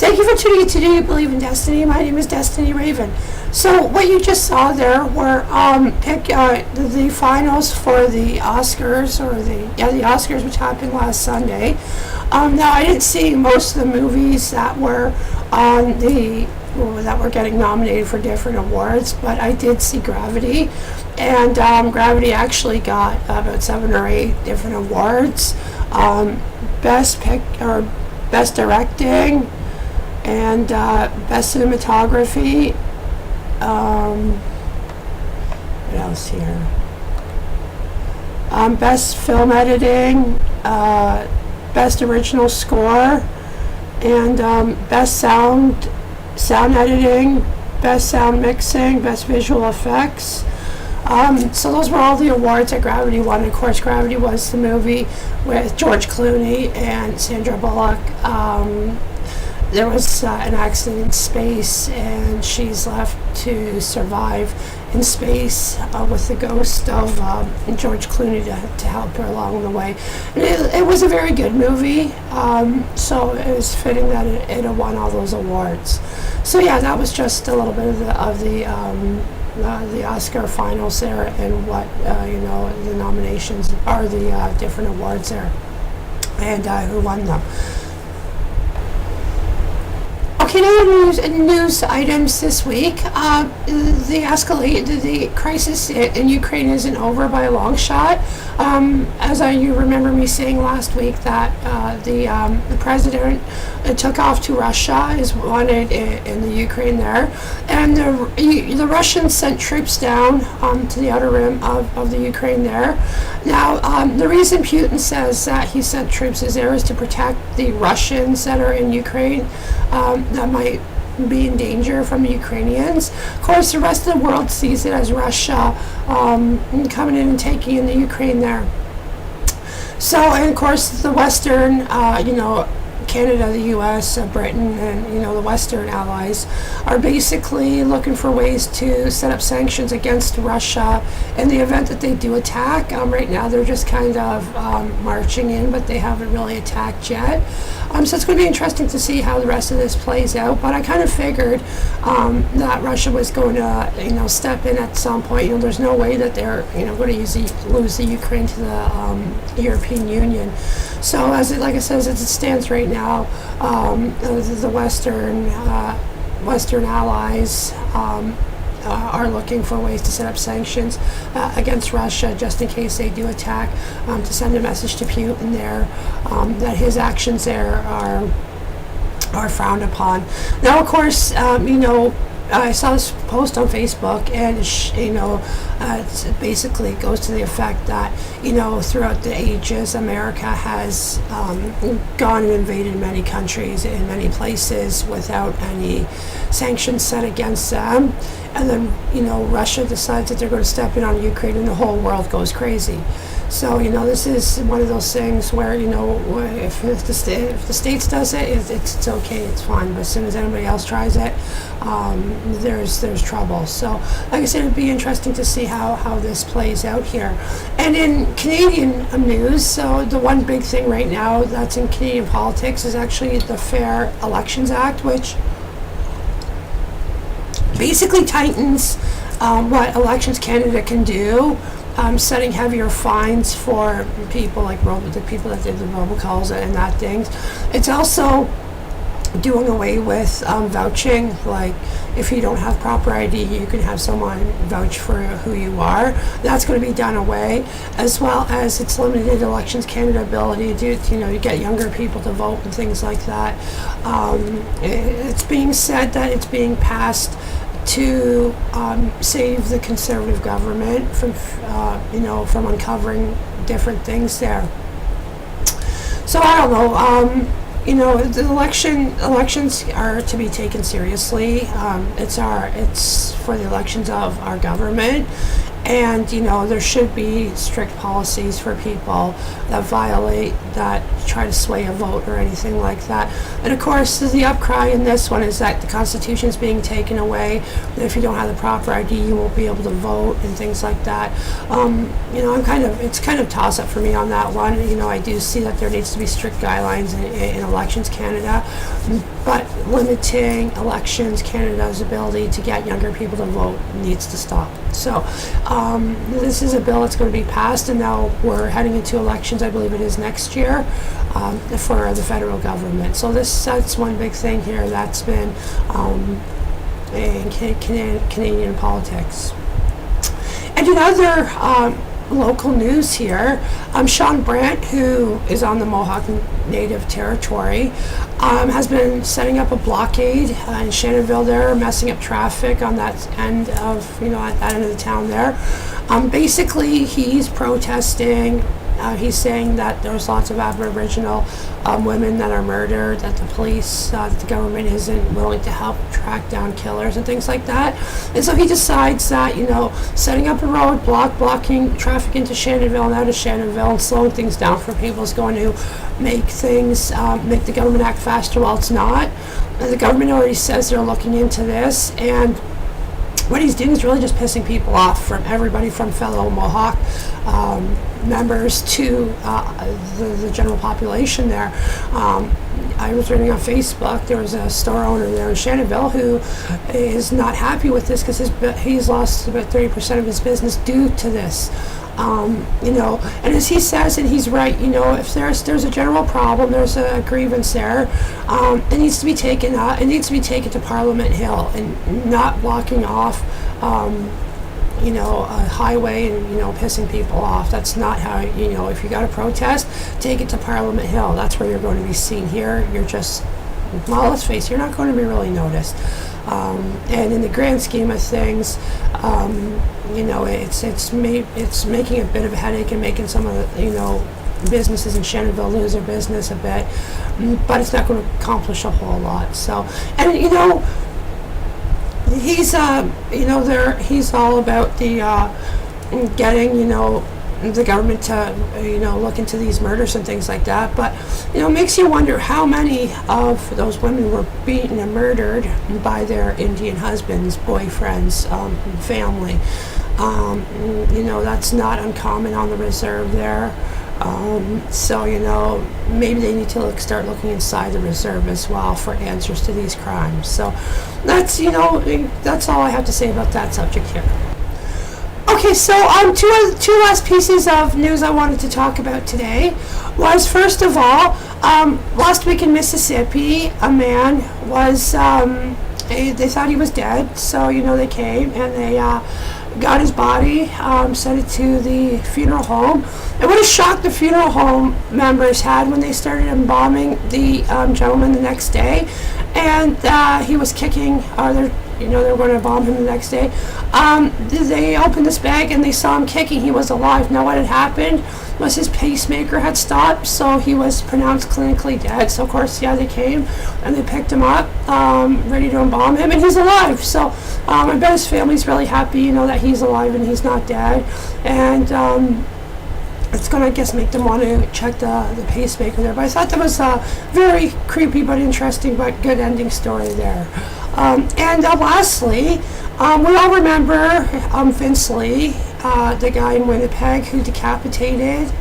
Thank you for tuning in today to Believe in Destiny. My name is DestinyRaven. So what you just saw there were the finals for the Oscars, the Oscars, which happened last Sunday. Now I didn't see most of the movies that were that were getting nominated for different awards, but I did see Gravity, and Gravity actually got about 7 or 8 different awards. Best directing, and best cinematography. What else here? Best film editing, best original score, and best sound editing, best sound mixing, best visual effects. So those were all the awards that Gravity won. Of course, Gravity was the movie with George Clooney and Sandra Bullock. There was an accident in space, and she's left to survive in space with the ghost of George Clooney to help her along the way. And it was a very good movie, so it was fitting that it won all those awards. So yeah, that was just a little bit of the Oscar finals there, and what the nominations are, the different awards there, and who won them. Okay, now news items this week. The crisis in Ukraine isn't over by a long shot. You remember me saying last week that the president took off to Russia, is wanted in the Ukraine there, and the Russians sent troops down to the outer rim of the Ukraine there. Now, the reason Putin says that he sent troops is to protect the Russians that are in Ukraine that might be in danger from the Ukrainians. Of course, the rest of the world sees it as Russia coming in and taking in the Ukraine there. So, and of course, the Western, Canada, the U.S., Britain, and the Western allies are basically looking for ways to set up sanctions against Russia in the event that they do attack. Right now, they're just kind of marching in, but they haven't really attacked yet. So it's going to be interesting to see how the rest of this plays out. But I kind of figured that Russia was going to, step in at some point. There's no way that they're, going to lose the Ukraine to the European Union. So like I said, as it stands right now, the Western allies are looking for ways to set up sanctions against Russia, just in case they do attack, to send a message to Putin there that his actions there are frowned upon. Now, of course, I saw this post on Facebook, and it basically goes to the effect that throughout the ages, America has gone and invaded many countries in many places without any sanctions set against them, and then Russia decides that they're going to step in on Ukraine, and the whole world goes crazy. So this is one of those things where if the States does it, it's okay, it's fine. But as soon as anybody else tries it, there's trouble. So like I said, it'd be interesting to see how this plays out here. And in Canadian news, so the one big thing right now that's in Canadian politics is actually the Fair Elections Act, which basically tightens what Elections Canada can do. Setting heavier fines for people like the people that did the robocalls and that things. It's also doing away with vouching. Like, if you don't have proper ID, you can have someone vouch for who you are. That's going to be done away, as well as it's limited Elections Canada ability to you get younger people to vote and things like that. It's being said that it's being passed to save the Conservative government from uncovering different things there. So I don't know. The elections are to be taken seriously. It's for the elections of our government. And, there should be strict policies for people that violate, that try to sway a vote or anything like that. And of course, the upcry in this one is that the Constitution is being taken away. And if you don't have the proper ID, you won't be able to vote and things like that. It's kind of toss up for me on that one. I do see that there needs to be strict guidelines in Elections Canada. but limiting elections, Canada's ability to get younger people to vote needs to stop. So this is a bill that's going to be passed, and now we're heading into elections, I believe it is next year, for the federal government. So that's one big thing here that's been in Canadian politics. And in other local news here, Shawn Brant, who is on the Mohawk Native territory, has been setting up a blockade in Shannonville there, messing up traffic on that end of, at that end of the town there. Basically, he's protesting. He's saying that there's lots of Aboriginal women that are murdered, that the police, that the government isn't willing to help track down killers and things like that. And so he decides that, setting up a roadblock, blocking traffic into Shannonville and out of Shannonville and slowing things down for people is going to make the government act faster. Well, it's not. The government already says they're looking into this, and what he's doing is really just pissing people off, from everybody from fellow Mohawk members to the general population there. I was reading on Facebook, there was a store owner there in Shannonville who is not happy with this because he's lost about 30% of his business due to this. And as he says, and he's right, if there's a general problem, there's a grievance there, it needs to be taken to Parliament Hill, and not blocking off a highway and pissing people off. That's not how if you got a protest, take it to Parliament Hill. That's where you're going to be seen. Here you're just, well, let's face it, you're not going to be really noticed. And in the grand scheme of things, it's making a bit of a headache and making some of the businesses in Shannonville lose their business a bit, but it's not going to accomplish a whole lot. So, and he's he's all about the getting the government to look into these murders and things like that, but it makes you wonder how many of those women were beaten and murdered by their Indian husbands, boyfriends, family. That's not uncommon on the reserve there. So maybe they need to start looking inside the reserve as well for answers to these crimes. So that's that's all I have to say about that subject here. Okay, so two last pieces of news I wanted to talk about today was, first of all, last week in Mississippi, a man was, they thought he was dead, so, they came and they got his body, sent it to the funeral home. And what a shock the funeral home members had when they started embalming the gentleman the next day, and he was kicking, they were going to bomb him the next day. They opened this bag and they saw him kicking. He was alive. Now what had happened was his pacemaker had stopped, so he was pronounced clinically dead. So of course, they came and they picked him up, ready to embalm him, and he's alive. So I bet his family's really happy, that he's alive and he's not dead. And it's going to, I guess, make them want to check the pacemaker there. But I thought that was a very creepy but interesting but good ending story there. And lastly, we all remember Vince Lee, the guy in Winnipeg who decapitated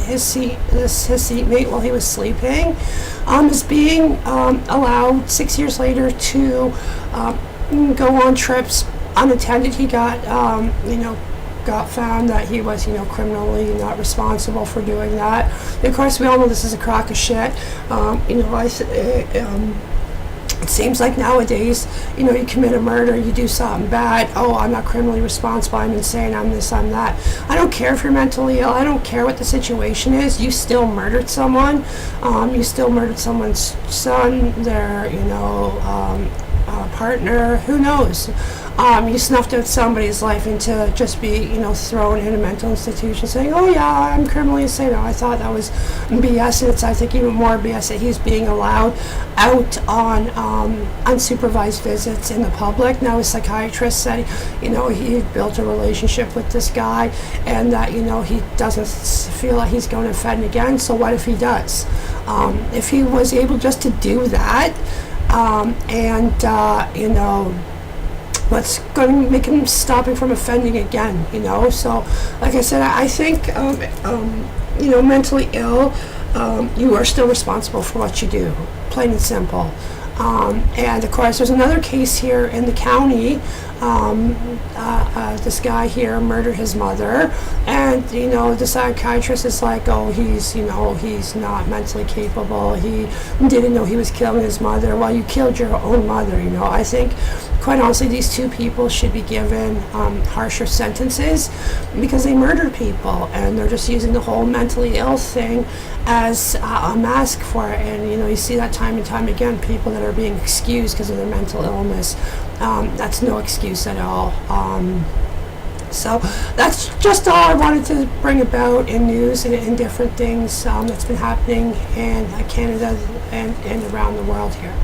his seatmate while he was sleeping, is being allowed 6 years later to go on trips unattended. He got found that he was, criminally not responsible for doing that. And of course, we all know this is a crock of shit. It seems like nowadays, you commit a murder, you do something bad, oh, I'm not criminally responsible, I'm insane, I'm this, I'm that. I don't care if you're mentally ill, I don't care what the situation is, you still murdered someone, you still murdered someone's son, their, partner, who knows? You snuffed out somebody's life, and to just be, thrown in a mental institution saying, oh yeah, I'm criminally insane. I thought that was BS, and it's, I think, even more BS that he's being allowed out on unsupervised visits in the public. Now his psychiatrist said, he built a relationship with this guy, and that, he doesn't feel like he's going to offend again, so what if he does? If he was able just to do that, what's going to make him stopping from offending again, So, like I said, I think, mentally ill, you are still responsible for what you do, plain and simple. And of course, there's another case here in the county. This guy here murdered his mother, and the psychiatrist is like, oh, he's not mentally capable. He didn't know he was killing his mother. Well, you killed your own mother. I think, quite honestly, these two people should be given harsher sentences because they murdered people, and they're just using the whole mentally ill thing as a mask for it. And you see that time and time again, people that are being excused because of their mental illness. That's no excuse at all. So that's just all I wanted to bring about in news and in different things that's been happening in Canada and around the world here.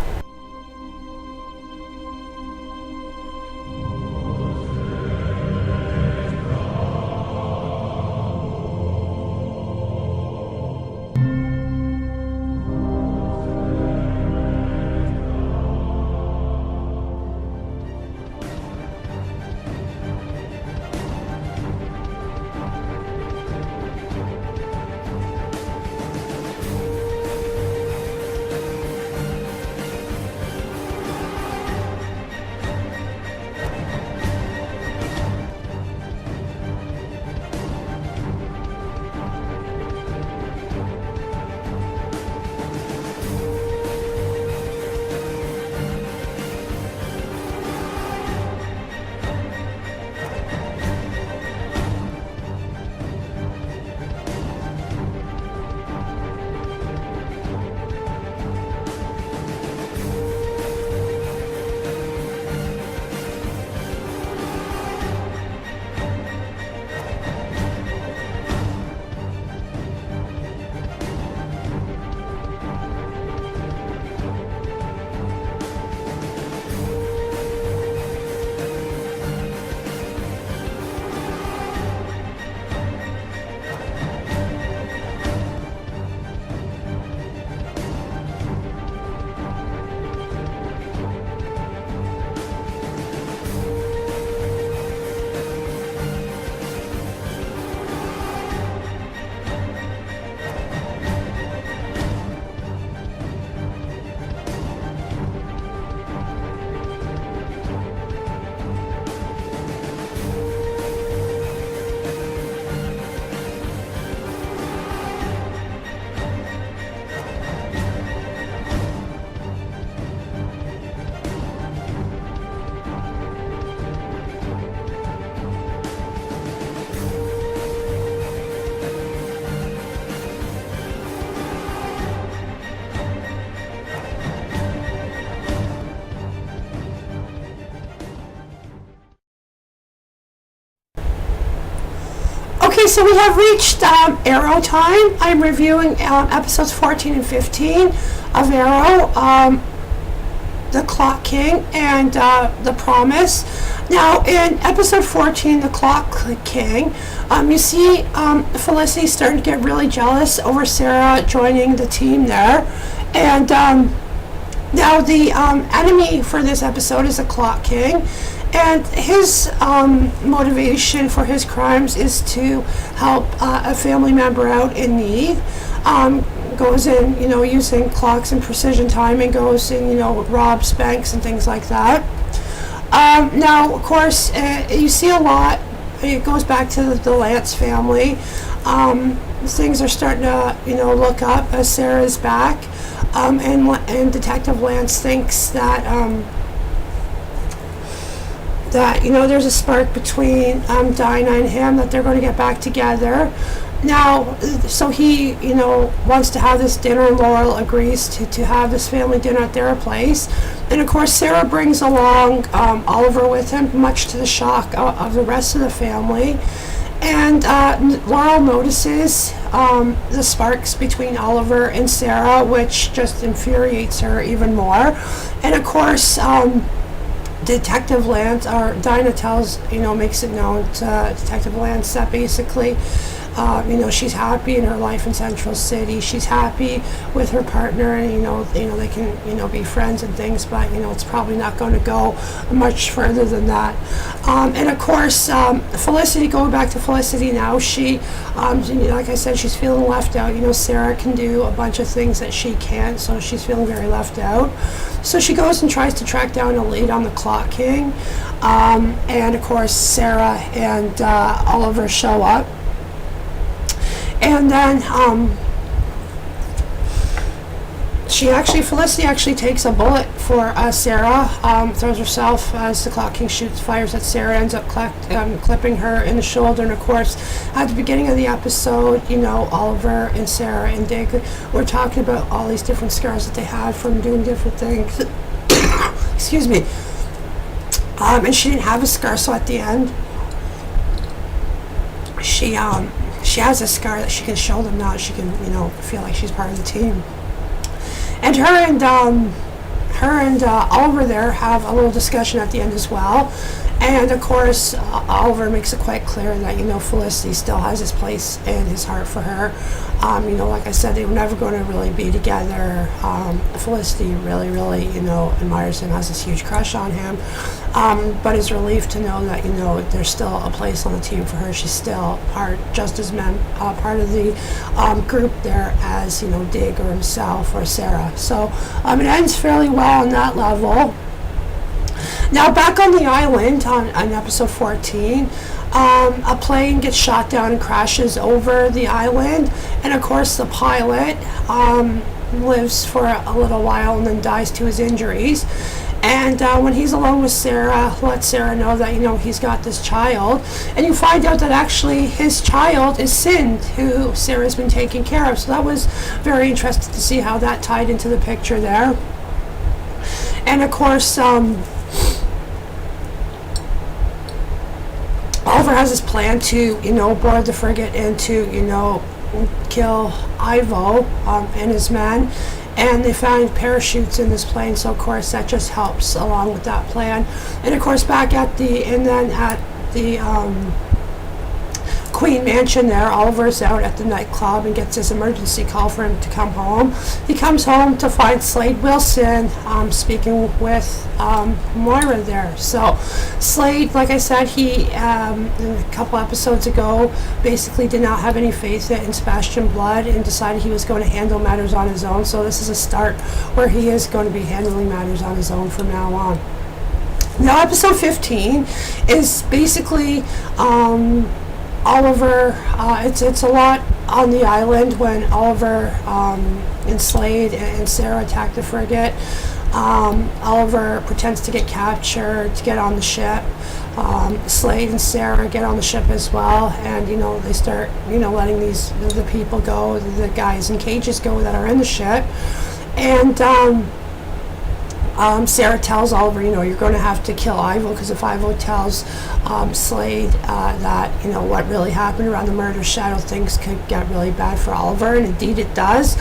Okay, so we have reached Arrow time. I'm reviewing episodes 14 and 15 of Arrow, The Clock King, and The Promise. Now, in episode 14, The Clock King, you see Felicity starting to get really jealous over Sarah joining the team there. And now the enemy for this episode is the Clock King. And his motivation for his crimes is to help a family member out in need. Goes in, using clocks and precision time, and goes in, robs banks and things like that. Now, of course, you see a lot. It goes back to the Lance family. Things are starting to, look up as Sarah's back. And Detective Lance thinks that there's a spark between Dinah and him, that they're going to get back together. Now, so he, wants to have this dinner, and Laurel agrees to have this family dinner at their place. And of course, Sarah brings along Oliver with him, much to the shock of the rest of the family. And Laurel notices the sparks between Oliver and Sarah, which just infuriates her even more. And of course, Detective Lance, or Dinah tells, makes it known to Detective Lance that basically she's happy in her life in Central City. She's happy with her partner, and they can be friends and things. But it's probably not going to go much further than that. And of course, Felicity. Going back to Felicity now, she, like I said, she's feeling left out. Sarah can do a bunch of things that she can't, so she's feeling very left out. So she goes and tries to track down a lead on the Clock King, and of course, Sarah and Oliver show up. And then Felicity actually takes a bullet for Sarah, throws herself as the Clock King fires at Sarah, ends up clipping her in the shoulder. And of course, at the beginning of the episode, Oliver and Sarah and Dick were talking about all these different scars that they had from doing different things. Excuse me. And she didn't have a scar, so at the end, she has a scar that she can show them now. She can, feel like she's part of the team. And her and Oliver there have a little discussion at the end as well. And of course, Oliver makes it quite clear that Felicity still has his place in his heart for her. Like I said, they were never going to really be together. Felicity really, really, admires him, has this huge crush on him. But is relieved to know that there's still a place on the team for her. She's still just as part of the group there as Dig or himself or Sarah. So it ends fairly well on that level. Now back on the island on episode 14, a plane gets shot down and crashes over the island, and of course the pilot lives for a little while and then dies to his injuries. And when he's alone with Sarah, lets Sarah know that he's got this child, and you find out that actually his child is Sind, who Sarah's been taking care of. So that was very interesting to see how that tied into the picture there. And of course, Oliver has this plan to, board the frigate and to, kill Ivo and his men. And they found parachutes in this plane, so of course that just helps along with that plan. And of course back at the Queen Mansion there, Oliver's out at the nightclub and gets this emergency call for him to come home. He comes home to find Slade Wilson speaking with Moira there. So Slade, like I said, he a couple episodes ago basically did not have any faith in Sebastian Blood and decided he was going to handle matters on his own. So this is a start where he is going to be handling matters on his own from now on. Now episode 15 is basically Oliver, it's a lot on the island when Oliver and Slade and Sarah attack the frigate. Oliver pretends to get captured to get on the ship. Slade and Sarah get on the ship as well, and they start letting the people go, the guys in cages go that are in the ship. And Sarah tells Oliver, you're going to have to kill Ivo, because if Ivo tells Slade that, what really happened around the murder shadow, things could get really bad for Oliver, and indeed it does.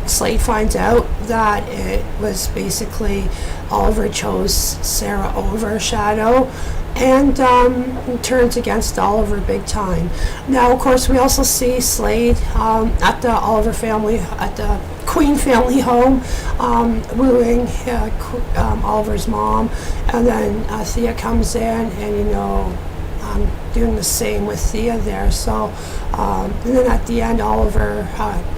Slade finds out that it was basically Oliver chose Sarah over Shadow, and turns against Oliver big time. Now, of course, we also see Slade at the Oliver family, at the Queen family home, wooing Oliver's mom, and then Thea comes in and doing the same with Thea there. So and then at the end, Oliver,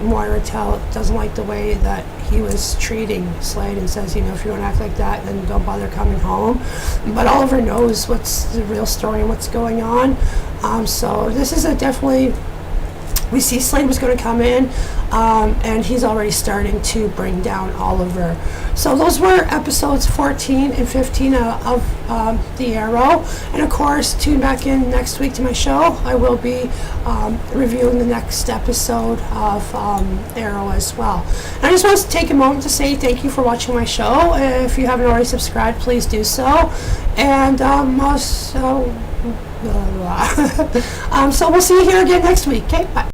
Moira doesn't like the way that he was treating Slade and says, if you don't act like that, then don't bother coming home. But Oliver knows what's the real story and what's going on. So this is definitely, we see Slade was going to come in, and he's already starting to bring down Oliver. So those were episodes 14 and 15 of The Arrow. And of course, tune back in next week to my show. I will be reviewing the next episode of Arrow as well. And I just want to take a moment to say thank you for watching my show. If you haven't already subscribed, please do so. And also, so we'll see you here again next week. Okay, bye.